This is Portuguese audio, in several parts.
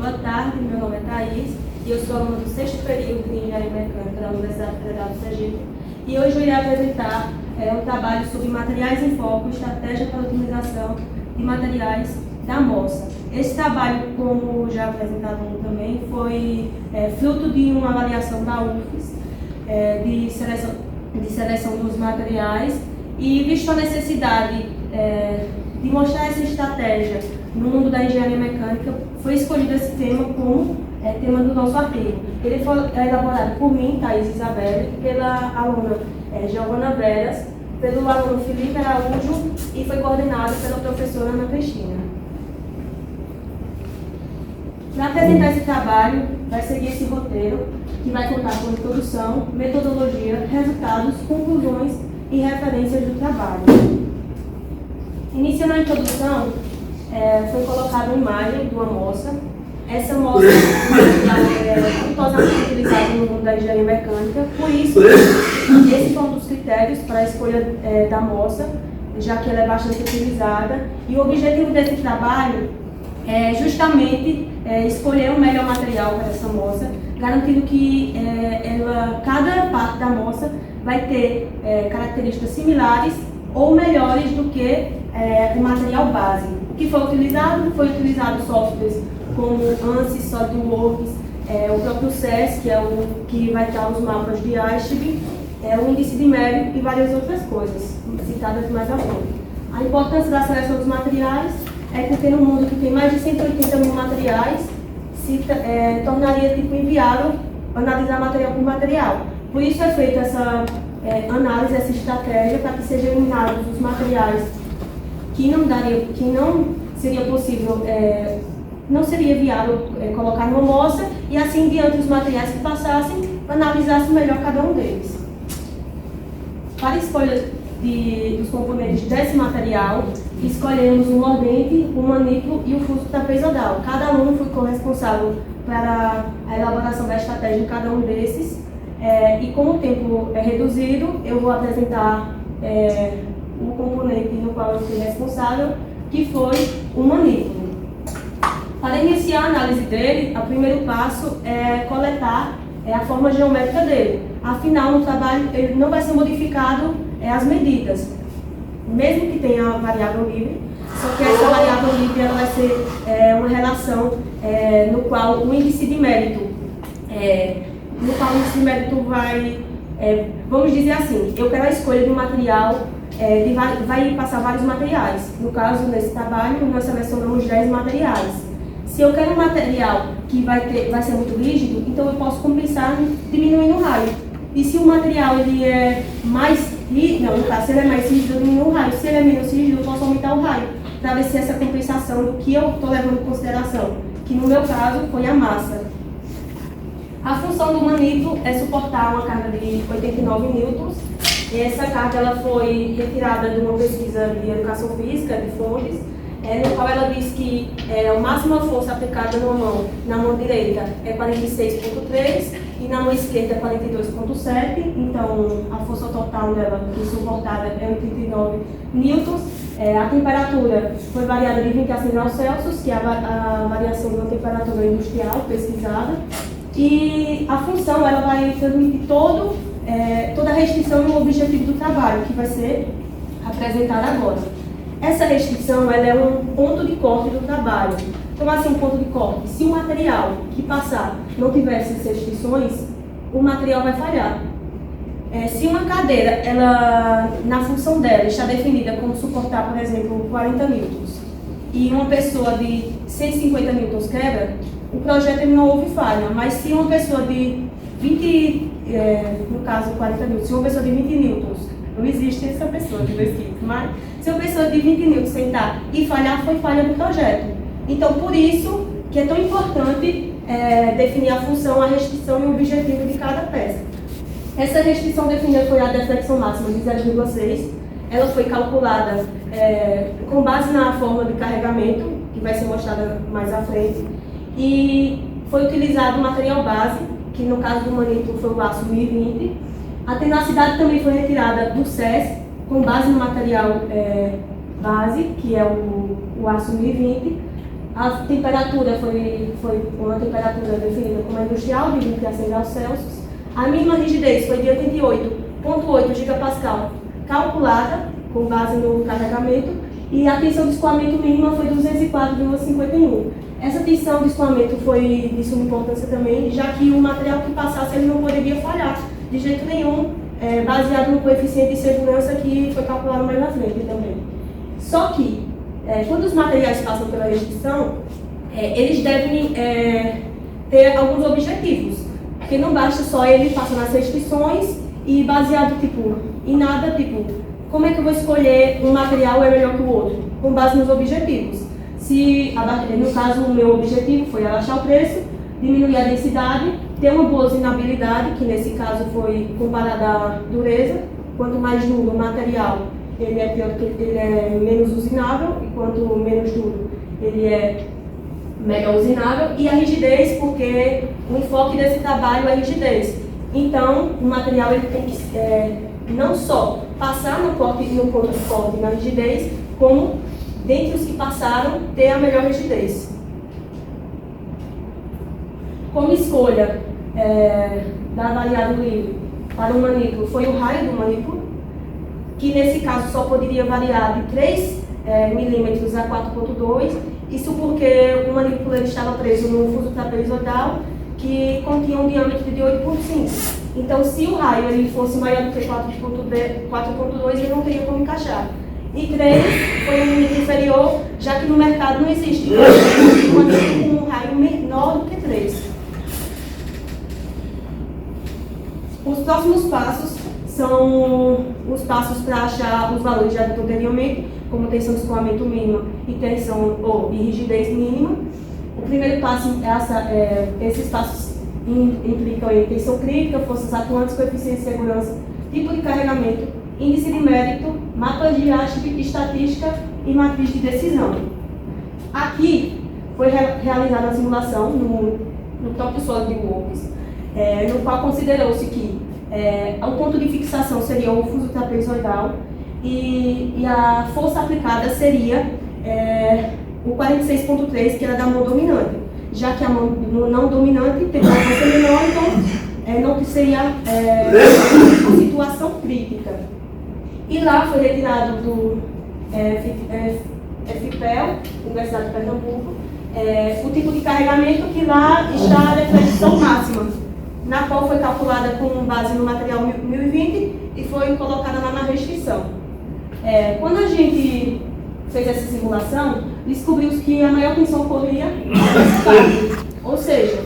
Boa tarde, meu nome é Thaís e eu sou aluna do 6º período de Engenharia Mecânica da Universidade Federal do Sergipe e hoje eu irei apresentar um trabalho sobre materiais em foco, estratégia para a otimização de materiais da amostra. Esse trabalho, como já apresentado também, foi fruto de uma avaliação da UFES de seleção dos materiais e, visto a necessidade de mostrar essa estratégia no mundo da engenharia mecânica, foi escolhido esse tema como tema do nosso artigo. Ele foi elaborado por mim, Thaís Isabelle, pela aluna Giovana Veras, pelo aluno Felipe Araújo e foi coordenado pela professora Ana Cristina. Para apresentar esse trabalho, vai seguir esse roteiro, que vai contar com introdução, metodologia, resultados, conclusões e referências do trabalho. Iniciando a introdução, foi colocada uma imagem de uma amostra. Essa amostra é cuidadosamente utilizada no mundo da engenharia mecânica, por isso, esse foi um dos critérios para a escolha da amostra, já que ela é bastante utilizada. E o objetivo desse trabalho é justamente escolher o melhor material para essa amostra, garantindo que cada parte da amostra vai ter características similares ou melhores do que o material base. O que foi utilizado softwares como ANSYS, SolidWorks, o próprio SES, que é o que vai estar os mapas de ASTB, o índice de mérito e várias outras coisas, citadas mais à frente. A importância da seleção dos materiais é porque no mundo que tem mais de 180 mil materiais, tornaria inviável analisar material por material. Por isso é feita essa análise, essa estratégia, para que sejam eliminados os materiais que não seria possível, não seria viável colocar numa amostra, e assim diante os materiais que passassem, analisasse melhor cada um deles. Para a escolha dos componentes desse material, escolhemos o mordente, o manípulo e o fuso trapezoidal. Cada aluno foi corresponsável para a elaboração da estratégia de cada um desses, e como o tempo é reduzido, eu vou apresentar o componente no qual eu fui responsável, que foi o manípulo. Para iniciar a análise dele, o primeiro passo é coletar a forma geométrica dele. Afinal, no trabalho, ele não vai ser modificado as medidas, mesmo que tenha a variável livre, só que essa variável livre ela vai ser uma relação no qual o índice de mérito, vai, vamos dizer assim, eu quero a escolha de um material, vai passar vários materiais. No caso, nesse trabalho, nós selecionamos 10 materiais. Se eu quero um material que vai ser muito rígido, então eu posso compensar diminuindo o raio. E se o material ele é mais rígido, no caso, se ele é mais rígido, eu diminuo o raio. Se ele é menos rígido, eu posso aumentar o raio, para ver se essa compensação do que eu estou levando em consideração, que no meu caso foi a massa. A função do manípulo é suportar uma carga de 89 newtons. E essa carga ela foi retirada de uma pesquisa de educação física, de Fontes, no qual ela diz que a máxima força aplicada na mão direita é 46,3 e na mão esquerda é 42,7. Então, a força total dela suportada é 89 newtons. A temperatura foi variada de 20 a 100 graus Celsius, que é a variação da temperatura industrial pesquisada. E a função ela vai transmitir toda a restrição e o objetivo do trabalho, que vai ser apresentado agora. Essa restrição ela é um ponto de corte do trabalho. Então, assim, um ponto de corte. Se o material que passar não tiver essas restrições, o material vai falhar. Se uma cadeira, ela, na função dela, está definida como suportar, por exemplo, 40 newtons, e uma pessoa de 150 newtons quebra, o projeto ele não houve falha. Mas se uma pessoa de 20, no caso 40 newtons, se uma pessoa de 20 newtons, não existe essa pessoa de 2 quilos, mas se uma pessoa de 20 newtons sentar e falhar, foi falha do projeto. Então, por isso que é tão importante definir a função, a restrição e o objetivo de cada peça. Essa restrição definida foi a deflexão máxima de 0,6. Ela foi calculada com base na forma de carregamento, que vai ser mostrada mais à frente, e foi utilizado o material base, que no caso do manípulo foi o aço 1020. A tenacidade também foi retirada do SES, com base no material base, que é o aço 1020. A temperatura foi uma temperatura definida como industrial, de 20 a 100 graus Celsius. A mínima rigidez foi de 88,8 gigapascal, calculada com base no carregamento, e a tensão de escoamento mínima foi 204,51. Essa tensão de escoamento foi de suma importância também, já que o material que passasse ele não poderia falhar de jeito nenhum, baseado no coeficiente de segurança que foi calculado mais na frente também. Só que, quando os materiais passam pela restrição, eles devem ter alguns objetivos, porque não basta só ele passar nas restrições e baseado em nada, como é que eu vou escolher um material é melhor que o outro? Com base nos objetivos. Se, no caso, o meu objetivo foi abaixar o preço, diminuir a densidade, ter uma boa usinabilidade, que nesse caso foi comparada à dureza. Quanto mais duro o material, ele é pior, ele é menos usinável, e quanto menos duro, ele é melhor usinável. E a rigidez, porque o enfoque desse trabalho é a rigidez. Então, o material ele tem que não só passar no ponto forte na rigidez, como, dentre os que passaram, ter a melhor rigidez. Como escolha da variável livre para o manípulo foi o raio do manípulo, que nesse caso só poderia variar de 3 milímetros a 4,2, isso porque o manípulo ele estava preso no fuso trapezoidal, que continha um diâmetro de 8,5. Então, se o raio ele fosse maior do que 4,2, ele não teria como encaixar. E 3 foi um limite inferior, já que no mercado não existe um raio menor do que 3. Os próximos passos são os passos para achar os valores já dito anteriormente, como tensão de escoamento mínima e tensão e rigidez mínima. O primeiro passo esses passos implicam em tensão crítica, forças atuantes, coeficiente de segurança, tipo de carregamento, índice de mérito, mapa de Ashby, estatística e matriz de decisão. Aqui foi realizada a simulação no próprio SolidWorks, no qual considerou-se que o ponto de fixação seria o fuso trapezoidal e a força aplicada seria o 46,3, que era da mão dominante, já que a mão não dominante tem uma força menor, então não seria uma situação crítica. E lá foi retirado do FIPEL, Universidade de Pernambuco, o tipo de carregamento, que lá está a deflexão máxima, na qual foi calculada com base no material 1020 e foi colocada lá na restrição. Quando a gente fez essa simulação, descobriu que a maior tensão ocorria nesse caso. Ou seja,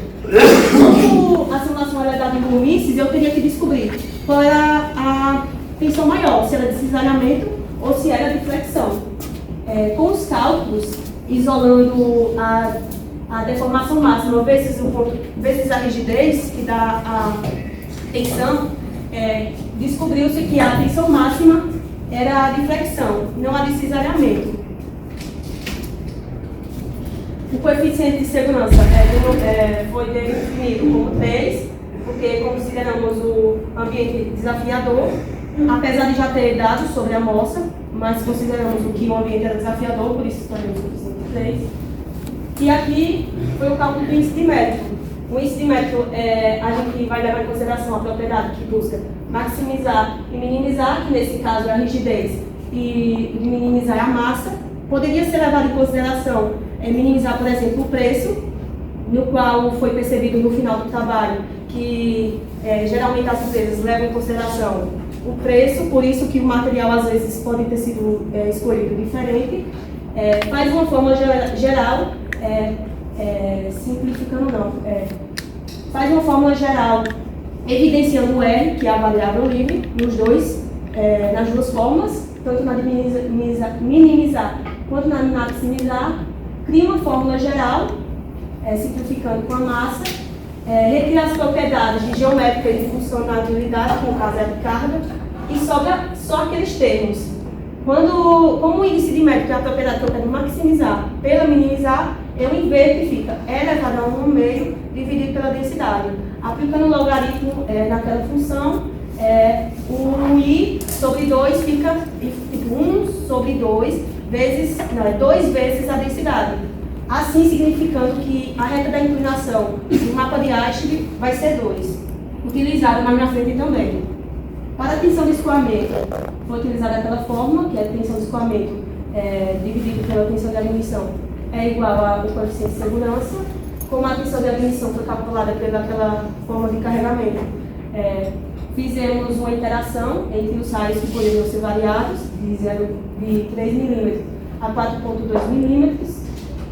como a simulação era dada em volumices, eu teria que descobrir qual era a tensão maior, se era de cisalhamento ou se era de flexão. Com os cálculos, isolando a deformação máxima vezes a rigidez, que dá a tensão, descobriu-se que a tensão máxima era a de flexão, não a de cisalhamento. O coeficiente de segurança foi definido como 3, porque consideramos o ambiente desafiador, apesar de já ter dados sobre a amostra, mas consideramos que o ambiente era desafiador, por isso escolhemos o coeficiente de 3. E aqui foi o cálculo do índice de mérito. O índice de mérito, a gente vai levar em consideração a propriedade que busca maximizar e minimizar, que nesse caso é a rigidez, e minimizar a massa. Poderia ser levado em consideração minimizar, por exemplo, o preço, no qual foi percebido no final do trabalho que geralmente as empresas levam em consideração o preço, por isso que o material às vezes pode ter sido escolhido diferente. Faz uma fórmula geral, simplificando não, faz uma fórmula geral evidenciando o R, que é a variável livre, nas duas fórmulas, tanto na de minimizar quanto na de maximizar. Cria uma fórmula geral, simplificando com a massa, retira as propriedades de geométrica e de funcionalidade, que no caso é a de carga, e sobra só aqueles termos. Como o índice de mérito é a propriedade que eu quero maximizar pela minimizar, eu inverto e fica E elevado a 1 no meio, dividido pela densidade. Aplicando o logaritmo naquela função, o I sobre 2 fica 1 sobre 2 vezes, 2 vezes a densidade. assim significando que a reta da inclinação do mapa de Ashby vai ser 2, utilizada mais na frente também. Para a tensão de escoamento, foi utilizada aquela fórmula, que é a tensão de escoamento dividido pela tensão de admissão, é igual ao coeficiente de segurança. Como a tensão de admissão foi calculada pelaquela forma de carregamento, fizemos uma interação entre os raios que poderiam ser variados, de 3 mm a 4,2 mm,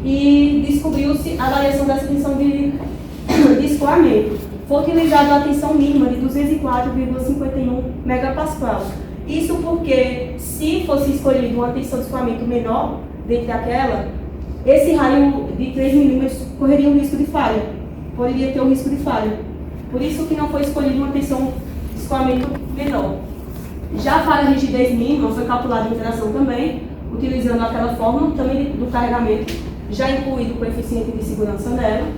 e descobriu-se a variação dessa tensão de escoamento. Foi utilizada a tensão mínima de 204,51 MPa. Isso porque, se fosse escolhido uma tensão de escoamento menor dentre aquela, esse raio de 3 mm correria um risco de falha, poderia ter um risco de falha. Por isso que não foi escolhida uma tensão de escoamento menor. Já para a rigidez mínima, foi calculada a interação também, utilizando aquela fórmula também do carregamento, já incluído o coeficiente de segurança nela,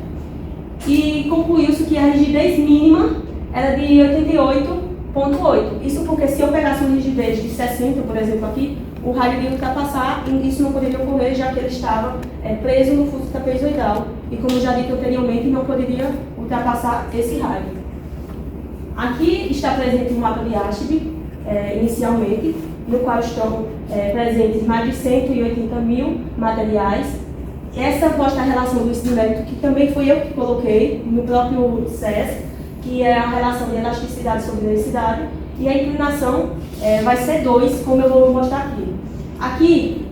e concluiu-se que a rigidez mínima era de 88,8. Isso porque se eu pegasse uma rigidez de 60, por exemplo, aqui, o raio iria ultrapassar e isso não poderia ocorrer, já que ele estava preso no fuso trapezoidal e, como já dito anteriormente, não poderia ultrapassar esse raio. Aqui está presente o mapa de Ashby, inicialmente, no qual estão presentes mais de 180 mil materiais. Essa posta a relação do índice de mérito, que também fui eu que coloquei no próprio SES, que é a relação de elasticidade sobre densidade, e a inclinação vai ser 2, como eu vou mostrar aqui. Aqui,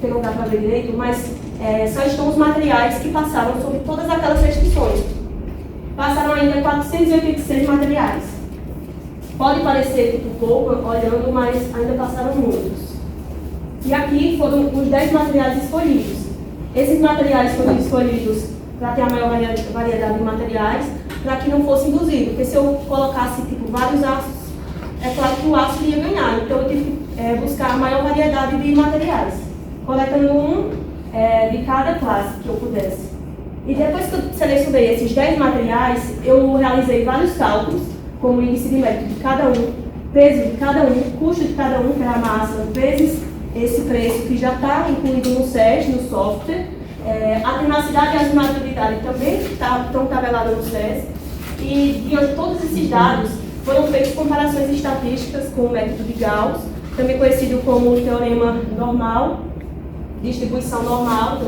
não dá para ver direito, mas só estão os materiais que passaram sobre todas aquelas restrições. Passaram ainda 486 materiais. Pode parecer tipo pouco olhando, mas ainda passaram muitos. E aqui foram os 10 materiais escolhidos. Esses materiais foram escolhidos para ter a maior variedade de materiais, para que não fosse induzido, porque se eu colocasse tipo, vários aços, é claro que o aço ia ganhar, então eu tive que buscar a maior variedade de materiais, coletando um de cada classe que eu pudesse. E depois que eu selecionei esses 10 materiais, eu realizei vários cálculos, como o índice de mérito de cada um, peso de cada um, custo de cada um, que era a massa, vezes esse preço que já está incluído no SES, no software. A tenacidade e a azimutalidade também estão tabeladas no SES. E diante de todos esses dados, foram feitas comparações estatísticas com o método de Gauss, também conhecido como o teorema normal, distribuição normal,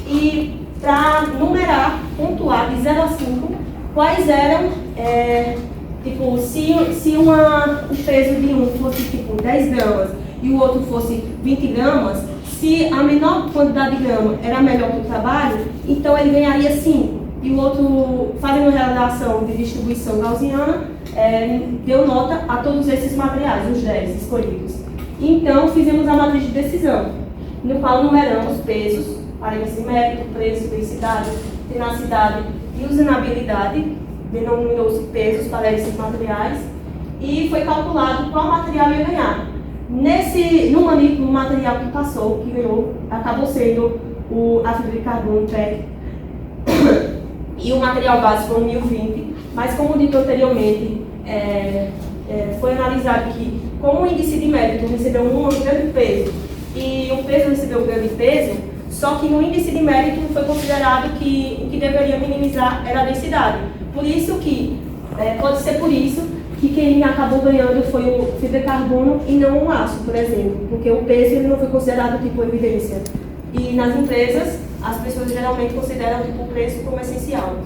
e para numerar, pontuar de 0 a 5, quais eram, tipo, se o peso de um fosse tipo 10 gramas e o outro fosse 20 gramas, se a menor quantidade de grama era melhor que o trabalho, então ele ganharia 5. E o outro, fazendo relação de distribuição gaussiana, deu nota a todos esses materiais, os 10 escolhidos. Então, fizemos a matriz de decisão, no qual numeramos pesos, para índice de mérito, preço, densidade, tenacidade e usinabilidade, denominou-se pesos para esses materiais, e foi calculado qual material ia ganhar. No material que passou, que ganhou, acabou sendo a fibra de carbono PEC, e o material base foi o 1020, mas como dito anteriormente, foi analisado que, como o índice de mérito recebeu um grande peso e o peso recebeu um grande peso, só que no índice de mérito foi considerado que o que deveria minimizar era a densidade. Por isso que, pode ser por isso, que quem acabou ganhando foi o fibra de carbono e não o aço, por exemplo, porque o peso ele não foi considerado tipo evidência. E nas empresas, as pessoas geralmente consideram tipo, o preço como essencial.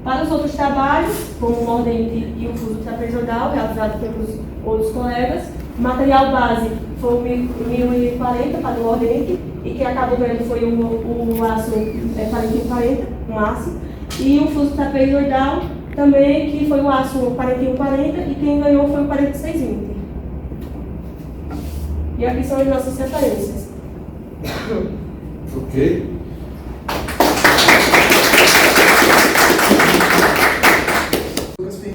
Para os outros trabalhos, como o mordente e o fuso trapezoidal, realizado pelos outros colegas, o material base foi o 1040 para o mordente, e quem acabou ganhando foi o aço 4140, um aço, e o fuso trapezoidal também, que foi o aço 4140, e quem ganhou foi o 4620. E aqui são as nossas referências. Ok.